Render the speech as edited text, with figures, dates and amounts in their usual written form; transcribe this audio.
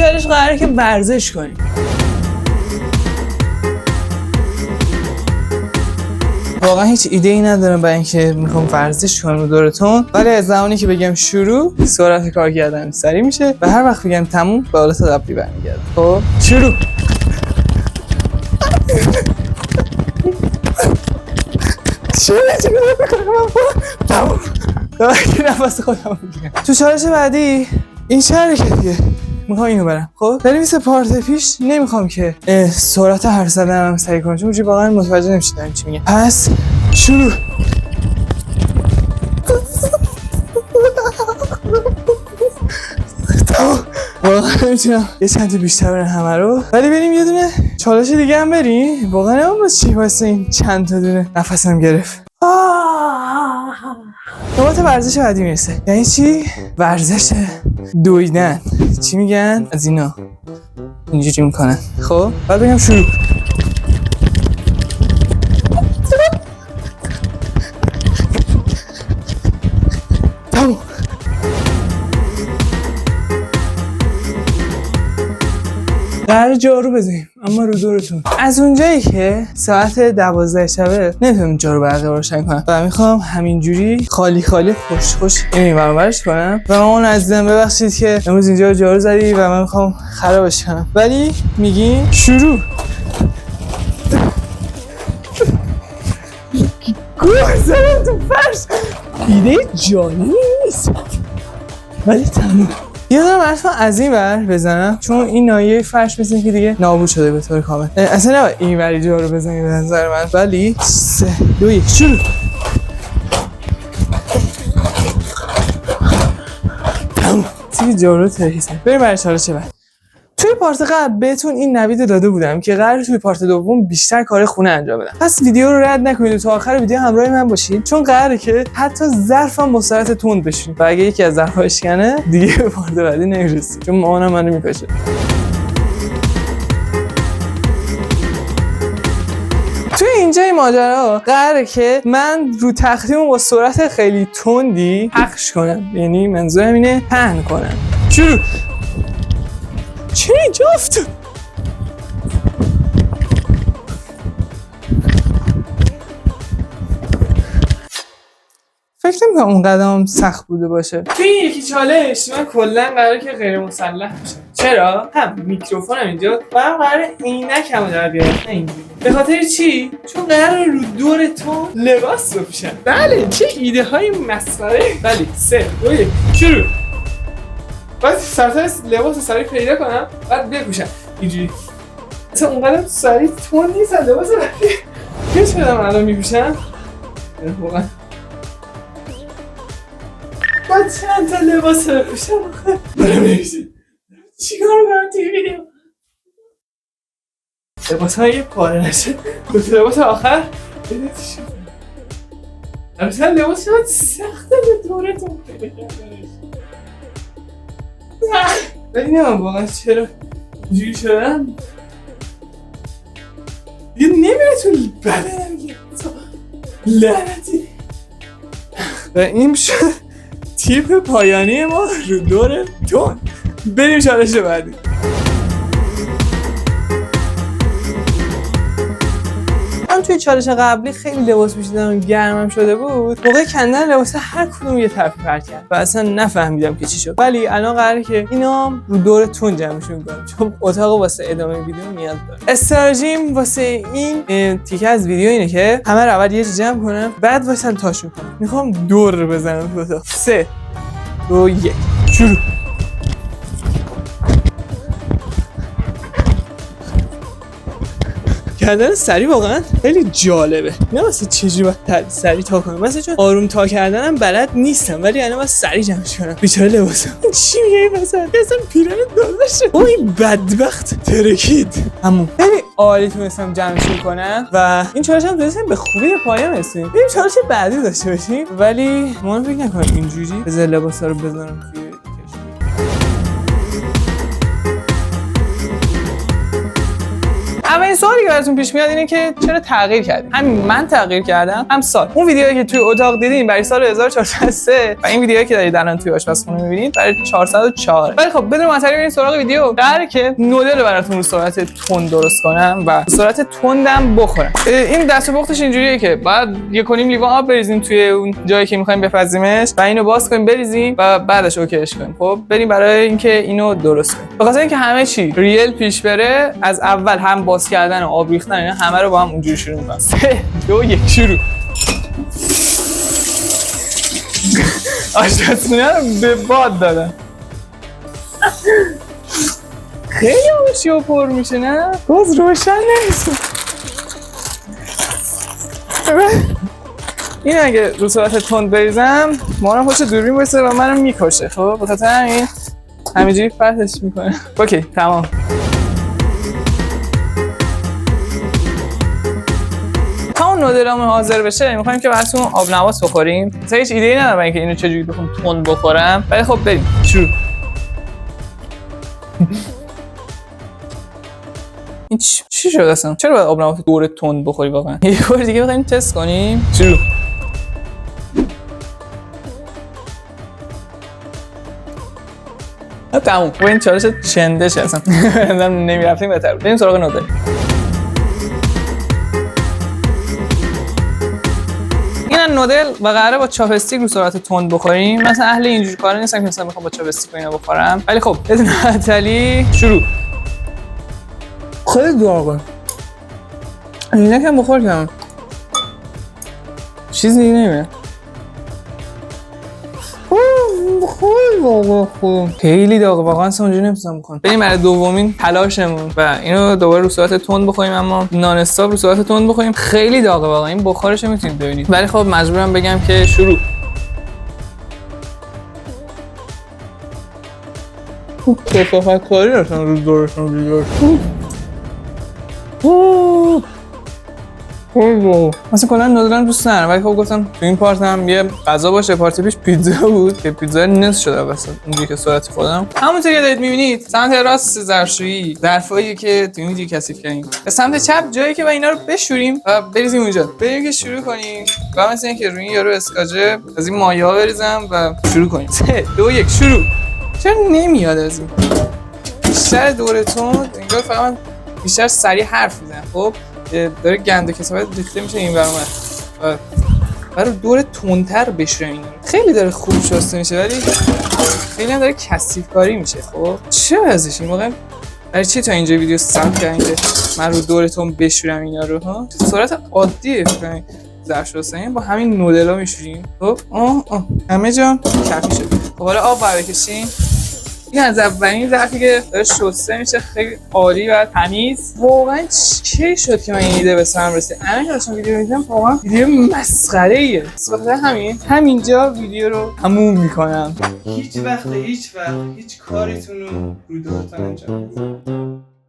چالش قراره که ورزش کنیم. واقعا هیچ ایده ای ندارم برای اینکه میخوام ورزش کنم دورتون، ولی از زمانی که بگم شروع سرعت کار کردن سریع میشه و هر وقت بگم تموم به حالت قبلی برمیگردم. خب شروع. تموم. که نفس خودم بگیرم. تو چالش بعدی این شهره دیگه میخوام اینو برم. خب ولی مثل پارت پیش نمیخوام که سرعت حرف زدنم سریع کنم، چون واقعا متوجه نمیشم چی میگه. پس شروع. واقعا نمیتونم یه چند تا بیشتر برن همه رو، ولی بریم یه دونه چالش دیگه هم بریم. واقعا نمیم باز چی واسه این چند تا دونه نفسم گرفت. نوبت ورزش بعدی میرسه. یعنی چی؟ ورزش دویدن. چی میگن؟ از اینا اینجوری میکنن. خب بعد بگم شروع. تموم. قرار جارو بزنیم اما رو دورتون. از اونجایی که ساعت 12 شبه نمیتونم جارو برقی روشن کنم و میخوام همینجوری خالی خالی خوش خوش این برش کنم و اون عزیزم ببخشید که امروز اینجا جارو زدی و من میخوام خرابش کنم، ولی میگیم شروع. گوه زدم تو فرش. ایده جالبی نیست ولی تموم. یادم رفتم از این ور بزنم چون این نایه فرش مثل که دیگه نابود شده به طور کامل. اصلا نباید این وری جارو بزنی به نظر من، ولی 3 2 1 شروع. تمام. دیگه جارو ترکیسم. بریم برای چالش بعد. توی پارت قبل بهتون این نوید داده بودم که قراره توی پارت دوم بیشتر کار خونه انجام بدم. پس ویدیو رو رد نکنید و تا آخر ویدیو همراه من باشید، چون قراره که حتی ظرفم با سرعت تند بشین و اگه یکی از ظرف‌ها اشکنه دیگه به پارت بعدی نمیرسیم، چون مامانم منو میکشه. توی اینجای ماجرا قراره که من رو تختیمو با سرعت خیلی تندی پخش کنم، یعنی منظورم اینه پهن کنم. شروع. چرا اینجا افتاد؟ فکر نمی‌کنم اون قدم سخت بوده باشه. توی این یکی چالش من کلا قراره که غیر مسلح بشم. چرا؟ هم میکروفونم اینجا و هم قراره عینکمو در بیارم. نه اینجوری. به خاطر چی؟ چون قراره رو دور تو لباس بپوشم. بله، چه ایده های مسخره. بله، 3 2 1 شروع. باید سرطان لباس سریع پیدا کنم بعد بپوشم اینجوری. اصلا اونقدر سریع تون نیست لباس بپوشم. چه شدم الان میپوشم؟ واقعا باید چند تا لباس بپوشم آخه برم نمیشید چیکار کنم توی ویدیو؟ لباس ها یه پاره نشه. دوتا لباس آخر بده چی شد. مثلا لباس ها سخته به دورتون پیدا کردنش. ولی نمیم واقعا چرا اینجوری شدم دیگه نمیره تو بدنم دیگه لعنتی. و این شد تیپ پایانی ما رو دور تون. بریم چالش بعدی. من توی چالش قبلی خیلی لباس پوشیدم و گرمم شده بود. موقع کندن لباس هر کدوم یه طرفی پرت کرد و اصلا نفهمیدم که چی شد، ولی الان قراره که اینا رو دور تون جمعشون کنم چون اتاق واسه ادامه ویدیو نیاز داره. استراتژیم واسه این تیکه از ویدیو اینه که همه رو اول یه جا جمع کنم بعد واسه تاشون کنم. میخوام دور بزنم تو اتاق. 3 2 1 شروع. کردن سری واقعا خیلی جالبه. نه واسه چجوری باید سری تا کنم، مثلا چون آروم تا کردنم بلد نیستم، ولی الان باید سری جمعش کنم. بیچاره لباسم چی میگه این وسط؟ اصلا پیرن داداشه. اوه این بدبخت ترکید. همون خیلی عالی تونستم جمعش کنم و این چالش هم تونستم به خوبی پایان رسونیم. بریم چالش بعدی داشته باشیم، ولی من فکر نکنم اینجوری بذار لباسا رو بذارم توی اول اولین سوالی که براتون پیش میاد اینه که چرا تغییر کردین؟ همین من تغییر کردم، هم سال. اون ویدیویی که توی اتاق دیدین برای سال 1403 و این ویدیویی که دارید الان توی آشپزخونه می‌بینید برای 404. ولی خب بدون مطلب بریم سراغ ویدیو. قراره که نودل رو براتون رو سرعت تند درست کنم و سرعت تندم بخورم. این دست و پختش اینجوریه که بعد 1.5 لیوان آب بریزیم توی اون جایی که می‌خوایم بپزیمش و اینو باز کنیم بریزیم و بعدش اوکیش کنیم. خب بریم برای اینکه اینو درست کنیم. به خاطر اینکه همه چی ریل پیش بره، از اول هم باز کردن و آب ریختن اینا همه رو با هم اونجوری شروع می‌کنم. 3 2 1 شروع. آشپزخونه رو به باد دادن. خیلی آشیا پر میشه نه؟ باز روشن نمیشه. این اگه رو سرعت تند بریزم مامانم پشت دوربین وایسه و منو میکشه. خب به خاطر همین همینجوری پرتش میکنه. اوکی تمام. همون نودلمون حاضر بشه میخوایم که براتون آب نواس بخوریم. مثلا هیچ ایده‌ای ندارم اینکه اینو چجوری بخوام تند بخورم، ولی خب بریم شروع. این چی شد اصلا؟ چرا باید آب نواس دور تند بخوری واقعا؟ یه بار دیگه بخوایم تست کنیم. شروع. تموم. با این چالش چندش اصلا نمیرفتیم بهتر بود. بریم سراغ نودل. این نودل و قراره با چاپ استیک رو سرعت تند بخوریم. مثلا اهل اینجور کارا نیستم که مثلا بخوام با چاپ استیک اینو بخورم، ولی خب بدون معطلی شروع. خیلی داغه. اینا که بخور کنم چیزی نمیره. خیلی داغه واقعا، اصلا اونجوری نمیتونم بکنم. بریم برای دومین تلاشمون و اینو دوباره رو سرعت تند بخوریم، اما نان استاپ رو سرعت تند بخوریم. خیلی داغه واقعا، این بخارش رو میتونید ببینید. ولی خب مجبورم بگم که شروع. کثافت کاری اصلا رو دورشون بیار. مثلا کلا نودلم دوست ندارم، ولی خب گفتم تو این پارت هم یه غذا باشه. پارت پیش پیتزا بود که پیتزا نصف شده واسه اونجوری که سرعت خودم. همونطور که دارید می‌بینید سمت راست ظرفشویی ظرفایی که تو اینجوری کثیف کردیم، به سمت چپ جایی که با اینا رو بشوریم و بریزیم اونجا. بریم که شروع کنیم. و مثلا اینکه روی یارو اسکاجه از این مایه‌ها بریزم و شروع کنیم. 3 2 1 شروع. چرا نمیاد از این؟ بیشتر دورتون انگار فقط بیشتر سریع حرف میزنه. خب داره گند و کثافت ریخته میشه این برام. برای دور تندتر بشورم اینا. خیلی داره خوب شسته میشه ولی خیلی هم داره کثیف کاری میشه. خب چه وضعش این واقعا؟ برای چی تا اینجا ویدیو ثبت کردین که من رو دور تند بشورم اینا رو؟ ها سرعت عادیه فکر ظرف شستن با همین نودلا میشوریم. خب همه جا کافی شد. خب حالا آب بکشین. این از اولین ظرفی که داره شسته میشه، خیلی عالی و تمیز. واقعا چی شد که من این ایده به سرم رسید؟ الان که داشتم ویدیو می‌دیدم واقعا ویدیو مسخره‌ایه. بخاطر همینجا ویدیو رو تموم میکنم. هیچ وقت هیچ کاریتون رو دورتون انجام ندید.